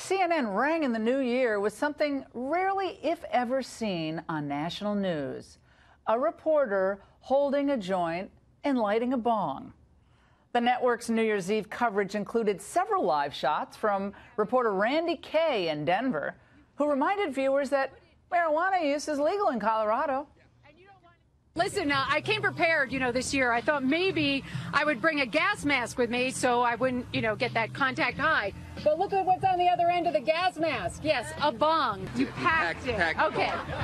CNN rang in the new year with something rarely, if ever, seen on national news: a reporter holding a joint and lighting a bong. The network's New Year's Eve coverage included several live shots from reporter Randy Kay in Denver, who reminded viewers that marijuana use is legal in Colorado. Listen, I came prepared, this year. I thought maybe I would bring a gas mask with me so I wouldn't, get that contact high. But look at what's on the other end of the gas mask. Yes, a bong. You packed it.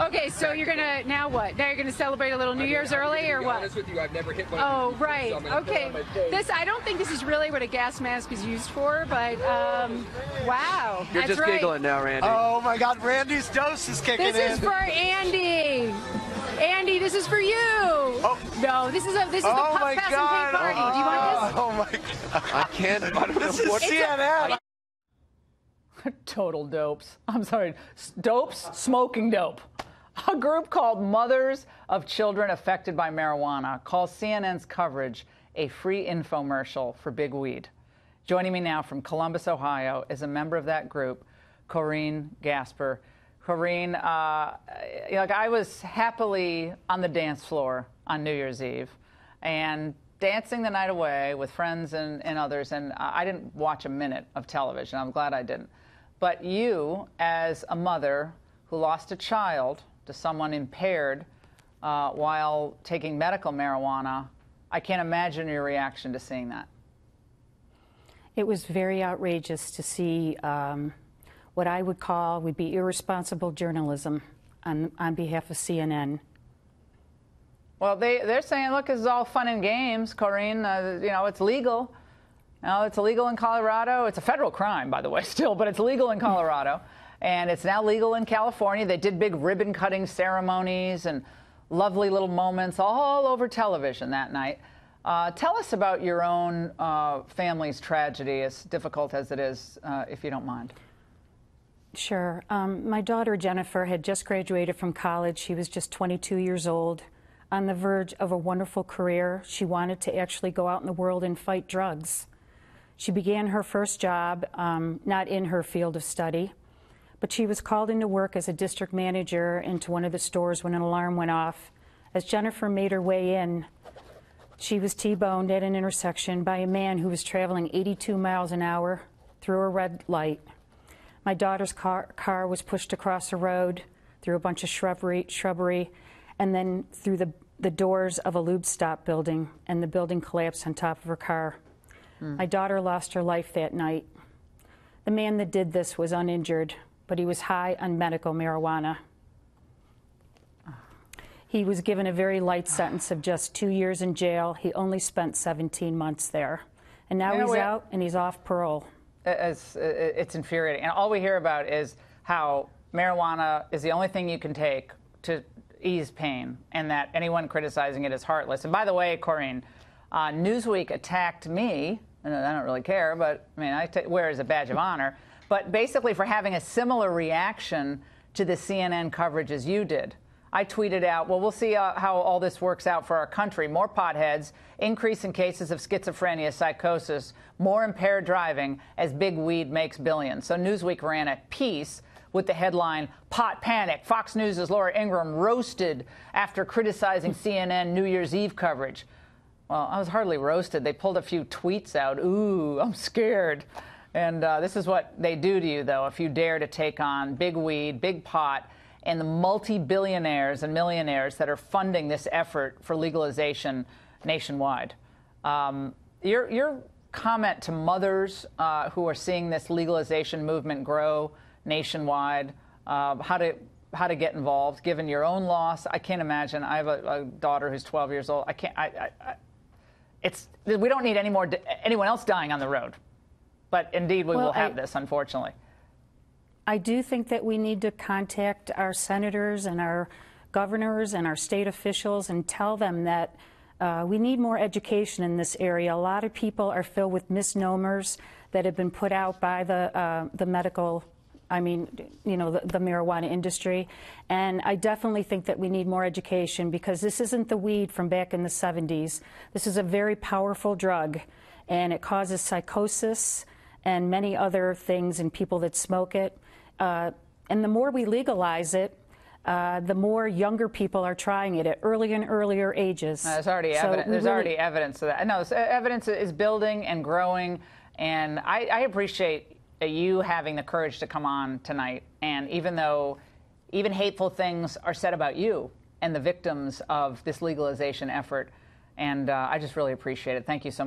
Okay, so you're going to, now what? Now you're going to celebrate a little New Year's early or what? To be honest with you, I've never hit one of Oh, these, right. so I'm gonna put it Okay. on my face. I don't think this is really what a gas mask is used for, but wow. You're That's just right. giggling now, Randy. Oh my God, Randy's dose is kicking in. This is for Andy. Andy, this is for you. Oh. No, this is the Oh Puff my Pass God. and Pay party. Do you want this? Oh my God. I can't. I don't This know is what. CNN. Total dopes. I'm sorry, dopes, smoking dope. A group called Mothers of Children Affected by Marijuana calls CNN's coverage a free infomercial for big weed. Joining me now from Columbus, Ohio, is a member of that group, Corinne Gasper. Corinne, I was happily on the dance floor on New Year's Eve and dancing the night away with friends and others, and I didn't watch a minute of television. I'm glad I didn't. But you, as a mother who lost a child to someone impaired while taking medical marijuana, I can't imagine your reaction to seeing that. It was very outrageous to see what I would be irresponsible journalism on behalf of CNN. Well, they're saying, look, this is all fun and games, Corinne. It's legal. It's illegal in Colorado. It's a federal crime, by the way, still, but it's legal in Colorado. And it's now legal in California. They did big ribbon-cutting ceremonies and lovely little moments all over television that night. Tell us about your own family's tragedy, as difficult as it is, if you don't mind. Sure. My daughter, Jennifer, had just graduated from college. She was just 22 years old, on the verge of a wonderful career. She wanted to actually go out in the world and fight drugs. She began her first job, not in her field of study, but she was called into work as a district manager into one of the stores when an alarm went off. As Jennifer made her way in, she was T-boned at an intersection by a man who was traveling 82 miles an hour through a red light. My daughter's car was pushed across the road through a bunch of shrubbery, and then through the doors of a lube stop building, and the building collapsed on top of her car. My daughter lost her life that night. The man that did this was uninjured, but he was high on medical marijuana. He was given a very light sentence of just 2 years in jail. He only spent 17 months there. And now he's out and he's off parole. It's infuriating. And all we hear about is how marijuana is the only thing you can take to ease pain, and that anyone criticizing it is heartless. And by the way, Corinne, Newsweek attacked me, and I don't really care, but I mean, I wear it as a badge of honor, but basically for having a similar reaction to the CNN coverage as you did. I tweeted out, well, we'll see how all this works out for our country. More potheads, increase in cases of schizophrenia, psychosis, more impaired driving as big weed makes billions. So Newsweek ran a piece with the headline, Pot Panic, Fox News' Laura Ingraham roasted after criticizing CNN New Year's Eve coverage. Well, I was hardly roasted. They pulled a few tweets out. Ooh, I'm scared. And this is what they do to you, though, if you dare to take on big weed, big pot, and the multi-billionaires and millionaires that are funding this effort for legalization nationwide. Your comment to mothers who are seeing this legalization movement grow nationwide, how to get involved, given your own loss. I can't imagine. I have a daughter who's 12 years old. We don't need anyone else dying on the road. But indeed, we will have this, unfortunately. I do think that we need to contact our senators and our governors and our state officials and tell them that we need more education in this area. A lot of people are filled with misnomers that have been put out by the medical, the marijuana industry. And I definitely think that we need more education, because this isn't the weed from back in the 70s. This is a very powerful drug, and it causes psychosis, and many other things and people that smoke it. And the more we legalize it, the more younger people are trying it at early and earlier ages. There's already evidence. There's already evidence of that. No, evidence is building and growing, and I appreciate you having the courage to come on tonight. And even though hateful things are said about you and the victims of this legalization effort, and I just really appreciate it. Thank you so much.